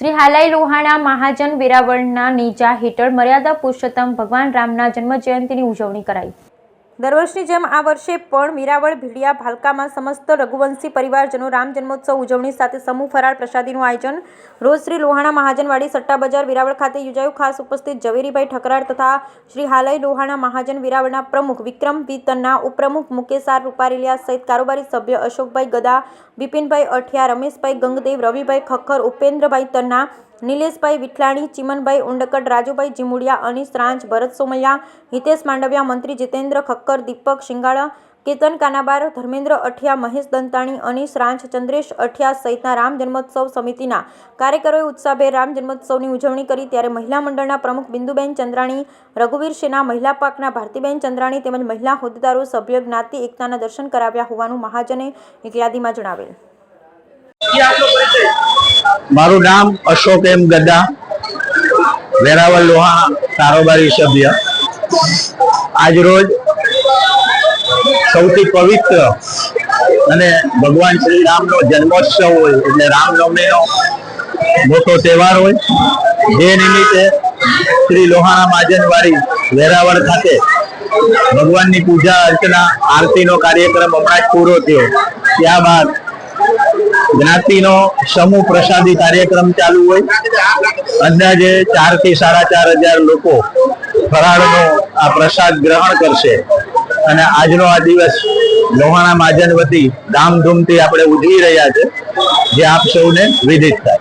શ્રી હાલાઈ લોહાણા મહાજન વેરાવળના નીજા હેઠળ મર્યાદા પુરુષોત્તમ ભગવાન રામના જન્મજયંતિની ઉજવણી કરાઈ। દર વર્ષની જેમ આ વર્ષે પણ વેરાવળ ભીડિયા ભાલકામાં સમસ્ત રઘુવંશી પરિવારજનો રામ જન્મોત્સવ ઉજવણી સાથે સમૂહ ફરાળ પ્રસાદીનું આયોજન રોજ શ્રી લોહાણા મહાજનવાડી સટ્ટા બજાર વેરાવળ ખાતે યોજાયું। ખાસ ઉપસ્થિત ઝવેરીભાઈ ઠકરાર તથા શ્રી હાલાઈ લોહાણા મહાજન વેરાવળના પ્રમુખ વિક્રમ વીતનના ઉપપ્રમુખ મુકેશ આર રૂપારેલિયા સહિત કારોબારી સભ્ય અશોકભાઈ ગદા, બિપિનભાઈ અઠિયા, રમેશભાઈ ગંગદેવ, રવિભાઈ ખખર, ઉપેન્દ્રભાઈ તન્ના, નિલેશભાઈ વિઠલાણી, ચિમનભાઈ ઉંડકટ, રાજુભાઈ જીમુડિયા, અનીસ રાંચ, ભરત સોમૈયા, હિતેશ માંડવિયા, મંત્રી જીતેન્દ્ર ખક્કર, દીપક શિંગાળા, કેતન કાનાબાર, ધર્મેન્દ્ર અઠિયા, મહેશ દંતાણી, અનીસ રાંચ, ચંદ્રેશ અઠિયા સહિતના રામ જન્મોત્સવ સમિતિના કાર્યકરોએ ઉત્સાહભેર રામ જન્મોત્સવની ઉજવણી કરી। ત્યારે મહિલા મંડળના પ્રમુખ બિંદુબેન ચંદ્રાણી, રઘુવીર સેના મહિલા પાકના ભારતીબેન ચંદ્રાણી તેમજ મહિલા હોદ્દેદારો સભ્ય જ્ઞાતિ એકતાના દર્શન કરાવ્યા હોવાનું મહાજને એક યાદીમાં જણાવેલ। મારું નામ અશોક એમ ગદા, વેરાવળ લોહાણા કારોબારી સભ્ય। આજ રોજ સૌથી પવિત્ર અને ભગવાન શ્રી રામનો જન્મોત્સવ હોય એટલે રામનવમીનો મોટો તહેવાર હોય। જે નિમિત્તે શ્રી લોહાણા મહાજનવાડી વેરાવળ ખાતે ભગવાનની પૂજા અર્ચના આરતીનો કાર્યક્રમ હમણાં જ પૂરો થયો। ત્યારબાદ જ્ઞાતિનો સમૂહ પ્રસાદી કાર્યક્રમ ચાલુ હોય। અંદાજે 4 થી 4.5 લોકો ફરાળનો આ પ્રસાદ ગ્રહણ કરશે અને આજનો આ દિવસ લોહાણા મહાજન વતી ધામધૂમથી આપણે ઉજવી રહ્યા છે, જે આપ સૌને વિદિત થાય।